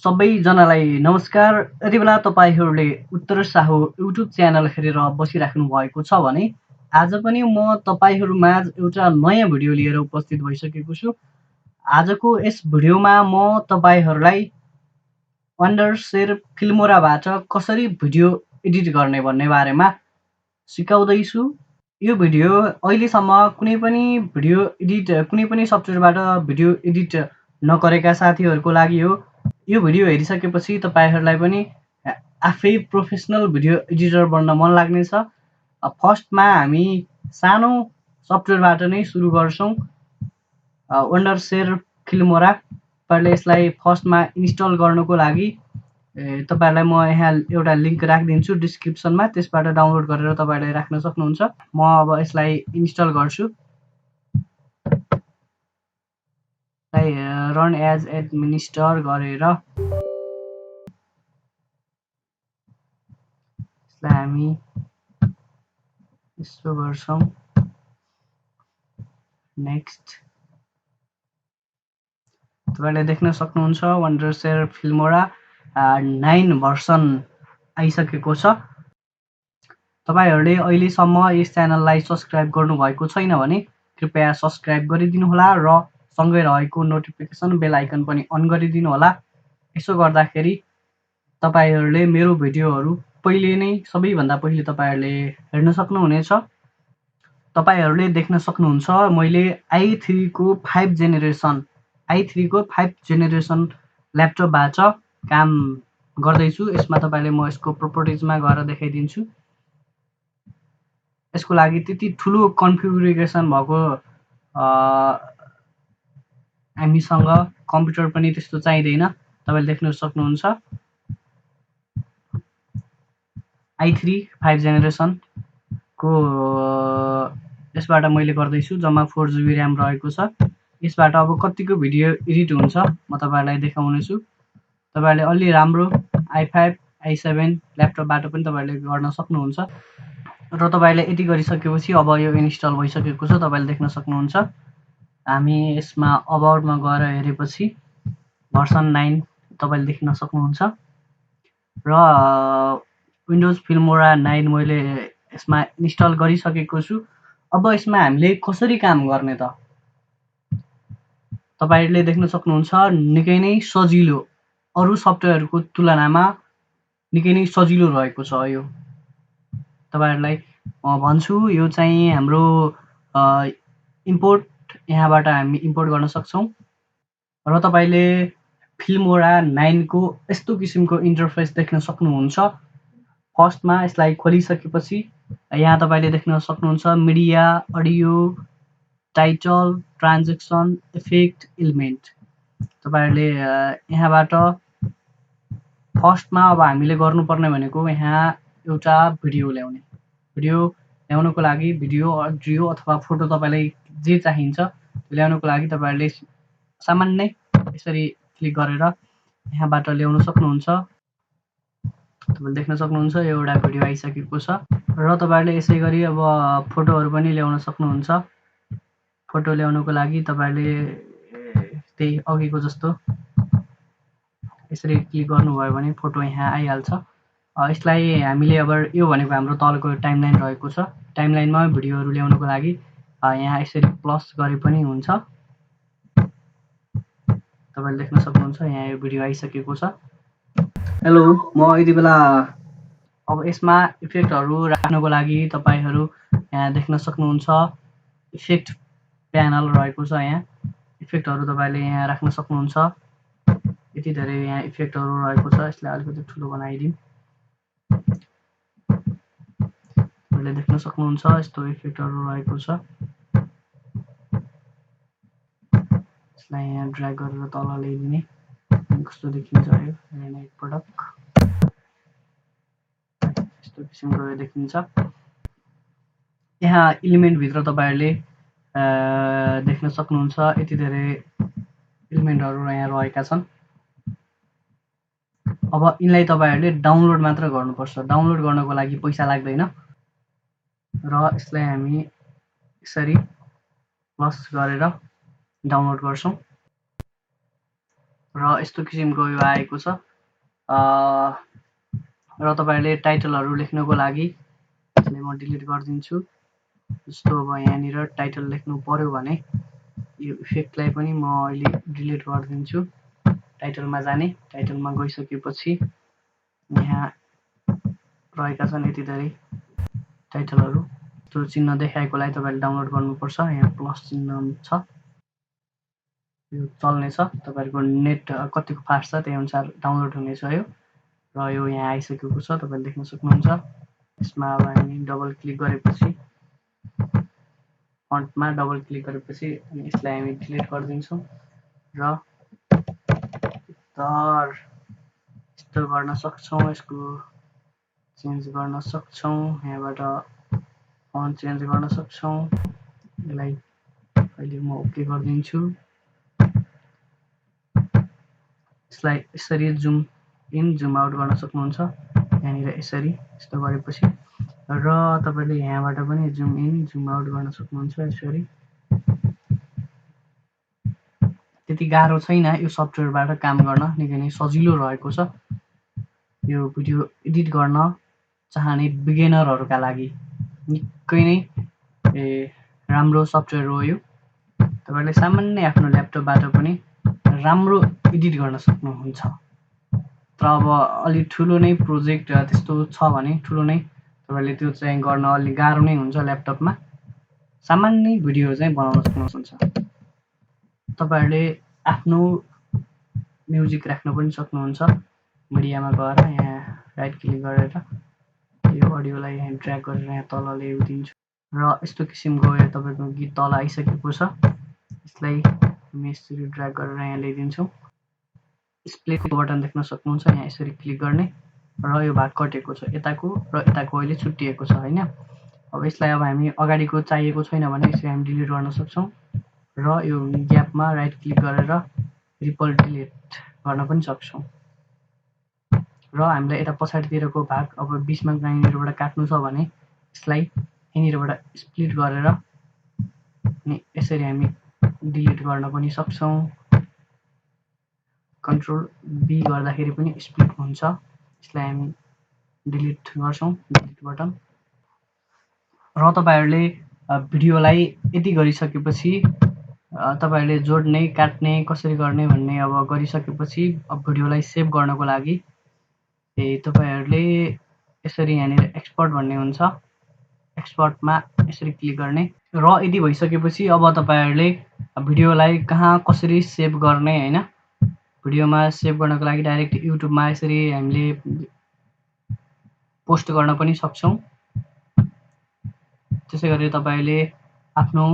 सबैजनालाई नमस्कार। यति बेला तपाईहरूले उत्तर साहु युट्युब च्यानल हेरेर बसिराख्नु भएको छ भने आज पनि म तपाईहरूमाझ एउटा नयाँ भिडियो लिएर उपस्थित भइसकेको छु। आजको यस भिडियोमा म तपाईहरूलाई वन्डरसेयर फिल्मोराबाट कसरी भिडियो एडिट गर्ने भन्ने बारेमा सिकाउँदैछु। यो भिडियो अहिलेसम्म कुनै पनि सफ्टवेयरबाट भिडियो एडिट नगरेका साथीहरूको लागि हो। यो भिडियो हेरिसकेपछि तपाईहरूलाई पनि आफै प्रोफेसनल भिडियो एडिटर बन्न मन लाग्नेछ। फर्स्टमा हामी सानो सफ्टवेयरबाट नै सुरु गर्छौँ। वन्डरसेयर फिल्मोरा। तपाईँहरूले यसलाई फर्स्टमा इन्स्टल गर्नको लागि तपाईहरूलाई म यहाँ एउटा लिङ्क राखिदिन्छु डिस्क्रिप्सनमा, त्यसबाट डाउनलोड गरेर तपाईँहरूले राख्न सक्नुहुन्छ। म अब यसलाई इन्स्टल गर्छु। रन एज एडमिनिस्टर गरेर यसलाई हामी यसो गर्छौँ। नेक्स्ट तपाईले देख्न सक्नुहुन्छ वन्डरसेयर फिल्मोरा 9 भर्सन आइसकेको छ। तपाईहरूले अहिलेसम्म यस च्यानललाई सब्स्क्राइब गर्नुभएको छैन भने कृपया सब्स्क्राइब गरिदिनु होला र सँगै रहेको नोटिफिकेसन बेल आइकन पनि अन गरिदिनु होला। यसो गर्दाखेरि तपाईहरूले मेरो भिडियोहरू सबैभन्दा पहिले तपाईहरूले हेर्न सक्नुहुनेछ। तपाईहरूले देख्न सक्नुहुन्छ मैले i3 को 5 जेनेरेसन ल्यापटपबाट काम गर्दैछु। यसमा तपाईले म यसको प्रोपर्टिजमा गएर देखाइदिन्छु। यसको लागि त्यति ठुलो कन्फिगरेसन भएको हामीसँग कम्प्युटर पनि त्यस्तो चाहिँदैन। तपाईले देख्न सक्नुहुन्छ i3 5 जेनेरेसन को यसबाट मैले गर्दैछु। जम्मा 4 GB र्याम रहेको छ। यसबाट अब कतिको भिडियो एडिट हुन्छ म तपाईहरूलाई देखाउनेछु। तपाईहरूले अलि राम्रो i5 i7 ल्यापटपबाट पनि तपाईहरूले गर्न सक्नुहुन्छ। र तपाईहरूले यति गरिसकेपछि अब यो इन्स्टल भइसकेको छ। तपाईले देख्न सक्नुहुन्छ। हामी यसमा अबाउटमा गएर हेरेपछि भर्सन 9 तपाईले देख्न सक्नुहुन्छ र विन्डोज फिल्मोरा 9 मैले यसमा इन्स्टल गरिसकेको छु। अब यसमा हामीले कसरी काम गर्ने त तपाईहरूले देख्न सक्नुहुन्छ। निकै नै सजिलो, अरू सफ्टवेयरको तुलनामा निकै नै सजिलो रहेको छ। यो तपाईहरूलाई म भन्छु, यो चाहिँ हाम्रो इम्पोर्ट यहाँबाट हामी इम्पोर्ट गर्न सक्छौँ। र तपाईले फिल्मोरा 9 को यस्तो किसिमको इन्टरफेस देख्न सक्नुहुन्छ। फर्स्टमा यसलाई खोलिसकेपछि यहाँ तपाईले देख्न सक्नुहुन्छ media, audio, title, transaction, effect, element. तपाईहरूले यहाँबाट फर्स्टमा अब हामीले गर्नुपर्ने भनेको यहाँ एउटा भिडियो ल्याउनको लागि भिडियो, अडियो अथवा फोटो तपाईलाई जे चाहिन्छ त्यो ल्याउनको लागि तपाईहरूले सामान्य यसरी क्लिक गरेर यहाँबाट ल्याउन सक्नुहुन्छ। तपाईले देख्न सक्नुहुन्छ एउटा भिडियो आइसकेको छ। र तपाईहरूले यसै गरी अब फोटोहरू पनि ल्याउन सक्नुहुन्छ। फोटो ल्याउनको लागि तपाईहरूले त्यही अघिको जस्तो यसरी क्लिक गर्नुभयो भने फोटो यहाँ आइहाल्छ। यसलाई हामीले अब यो भनेको हाम्रो तलको टाइमलाइन रहेको छ। टाइमलाइनमा भिडियोहरू ल्याउनको लागि यहाँ यसरी प्लस गरे पनि हुन्छ। तपाईले देख्न सक्नुहुन्छ यहाँ यो भिडियो आइसकेको छ। हेलो, म यति बेला अब यसमा इफेक्टहरू राख्नको लागि तपाईहरू यहाँ देख्न सक्नुहुन्छ इफेक्ट प्यानल रहेको छ। यहाँ इफेक्टहरू तपाईले यहाँ राख्न सक्नुहुन्छ। यति धेरै यहाँ इफेक्टहरू रहेको छ। यसलाई अलिकति ठुलो बनाइदिउँ। तपाईले देख्न सक्नुहुन्छ यस्तो इफेक्टहरू रहेको छ। यसलाई यहाँ ड्र्याग गरेर तल ल्याइदिने। कस्तो देखिन्छ यो प्रडक्ट यस्तो किसिमको देखिन्छ। यहाँ एलिमेन्ट भित्र तपाईहरूले देख्न सक्नुहुन्छ यति धेरै एलिमेन्टहरू यहाँ रहेका छन्। अब यिनलाई तपाईहरूले डाउनलोड मात्र गर्नुपर्छ। डाउनलोड गर्नको लागि पैसा लाग्दैन र यसलाई हामी यसरी प्लस गरेर डाउनलोड गर्छौँ। र यस्तो किसिमको यो आएको छ। र तपाईँहरूले टाइटलहरू लेख्नको लागि यसलाई म डिलिट गरिदिन्छु। जस्तो अब यहाँनिर टाइटल लेख्नु पर्यो भने यो इफेक्टलाई पनि म अहिले डिलिट गरिदिन्छु। टाइटलमा जाने, टाइटलमा गइसकेपछि यहाँ रहेका छन् यति धेरै टाइटलहरू। त्यो चिन्ह देखाएकोलाई तपाईँले डाउनलोड गर्नुपर्छ। यहाँ प्लस चिन्ह छ, यो चल्नेछ। तपाईँहरूको नेट कतिको फास्ट छ त्यही अनुसार डाउनलोड हुनेछ यो। र यो यहाँ आइसकेको छ, तपाईँले देख्न सक्नुहुन्छ। यसमा अब हामी डबल क्लिक गरेपछि फन्टमा डबल क्लिक गरेपछि यसलाई हामी डिलिट गरिदिन्छौँ र यस्तो गर्न सक्छौँ। यसको चेन्ज गर्न सक्छौँ, यहाँबाट फन्ट चेन्ज गर्न सक्छौँ। यसलाई अहिले म ओके गरिदिन्छु। यसलाई यसरी जुम इन जुम आउट गर्न सक्नुहुन्छ यहाँनिर यसरी, यस्तो गरेपछि। र तपाईँले यहाँबाट पनि जुम इन जुम आउट गर्न सक्नुहुन्छ यसरी। त्यति गाह्रो छैन यो सफ्टवेयरबाट काम गर्न, निकै नै सजिलो रहेको छ यो भिडियो एडिट गर्न चाहने बिगिनरहरूका लागि। निकै नै राम्रो सफ्टवेयर हो यो। तपाईँले सामान्य आफ्नो ल्यापटपबाट पनि राम्रो एडिट गर्न सक्नुहुन्छ। तर अब अलि ठुलो नै प्रोजेक्ट त्यस्तो छ भने ठुलो नै तपाईँले त्यो चाहिँ गर्न अलि गाह्रो नै हुन्छ। ल्यापटपमा सामान्य भिडियो चाहिँ बनाउन सक्नुहुन्छ। तपाईँहरूले आफ्नो म्युजिक राख्न पनि सक्नुहुन्छ। मिडियामा गएर यहाँ राइट क्लिक गरेर यो अडियोलाई यहाँ ड्र्याग गरेर यहाँ तल ल्याइदिन्छु र यस्तो किसिमको यो तपाईँको गीत तल आइसकेको छ। यसलाई हामी यसरी ड्र्याग गरेर यहाँ ल्याइदिन्छौँ। प्लेको बटन देख्न सक्नुहुन्छ, यहाँ यसरी क्लिक गर्ने र यो भाग कटेको छ यताको र यताको अहिले छुट्टिएको छ होइन। अब यसलाई अब हामी अगाडिको चाहिएको छैन भने यसलाई हामी डिलिट गर्न सक्छौँ र यो ग्यापमा राइट क्लिक गरेर रिपल डिलिट गर्न पनि सक्छौँ। र हामीलाई यता पछाडितिरको भाग अब बिचमा यहाँनिरबाट काट्नु छ भने यसलाई यहाँनिरबाट स्प्लिट गरेर अनि यसरी हामी डिलिट गर्न पनि सक्छौँ। कन्ट्रोल बी गर्दाखेरि पनि स्प्लिट हुन्छ। यसलाई हामी डिलिट गर्छौँ, डिलिट बटन। र तपाईँहरूले भिडियोलाई यति गरिसकेपछि तपाईँहरूले जोड्ने काट्ने कसरी गर्ने भन्ने अब गरिसकेपछि अब भिडियोलाई सेभ गर्नको लागि तपाईँहरूले यसरी यहाँनिर एक्सपोर्ट भन्ने हुन्छ, एक्सपोर्टमा यसरी क्लिक गर्ने र यदि भइसकेपछि अब तपाईँहरूले भिडियोलाई कहाँ कसरी सेभ गर्ने होइन। भिडियोमा सेभ गर्नको लागि डाइरेक्ट युट्युबमा यसरी हामीले पोस्ट गर्न पनि सक्छौँ। त्यसै गरी तपाईँले आफ्नो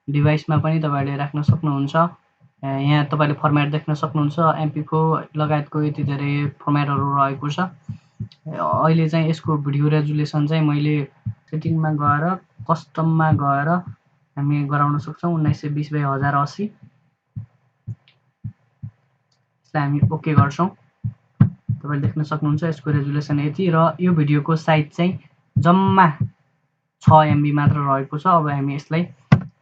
डिभाइसमा पनि तपाईँले राख्न सक्नुहुन्छ। यहाँ तपाईँले फर्मेट देख्न सक्नुहुन्छ, MP4 लगायतको यति धेरै फर्मेटहरू रहेको छ। अहिले चाहिँ यसको भिडियो रेजुलेसन चाहिँ मैले सेटिङमा गएर कस्टममा गएर हामी गराउन सक्छौँ 1920x1080। यसलाई हामी ओके गर्छौँ। तपाईँले देख्न सक्नुहुन्छ यसको रेजुलेसन यति र यो भिडियोको साइज चाहिँ जम्मा 6 MB मात्र रहेको छ। अब हामी यसलाई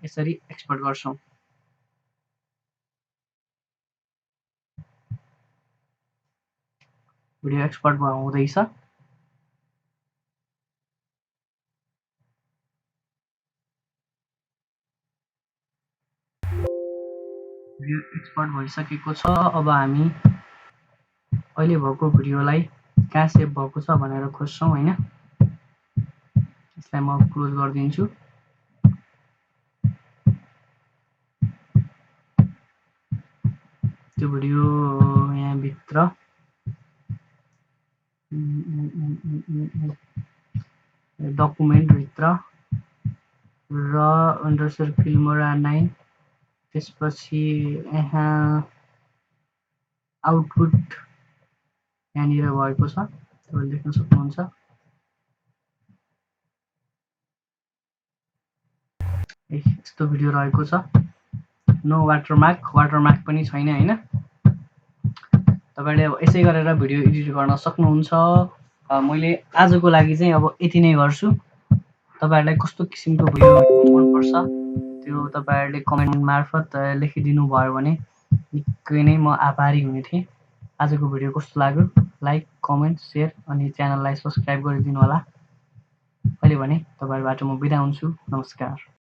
यसरी एक्सपोर्ट गर्छौँ। भिडियो एक्सपोर्ट हुँदैछ। भिडियो एक्सपोर्ट भइसकेको छ। अब हामी अहिले भएको भिडियोलाई कहाँ सेभ भएको छ भनेर खोज्छौँ होइन। यसलाई म क्लोज गरिदिन्छु। त्यो भिडियो यहाँभित्र डकुमेन्टभित्र र अन्डरस्कोर फिल्मोरा 9 त्यसपछि यहाँ आउटपुट यहाँनिर भएको छ, तपाईँले देख्न सक्नुहुन्छ। यस्तो भिडियो रहेको छ। नो वाटरमार्क पनि छैन होइन। तपाईँले अब यसै गरेर भिडियो एडिट गर्न सक्नुहुन्छ। मैले आजको लागि चाहिँ अब यति नै गर्छु। तपाईँहरूलाई कस्तो किसिमको भिडियो मनपर्छ त्यो तपाईँहरूले कमेन्ट मार्फत लेखिदिनु भयो भने निकै नै म आभारी हुने थिएँ। आजको भिडियो कस्तो लाग्यो? लाइक, कमेन्ट, सेयर अनि च्यानललाई सब्सक्राइब गरिदिनु होला। अहिले भने तपाईँहरूबाट म बिदा हुन्छु। नमस्कार।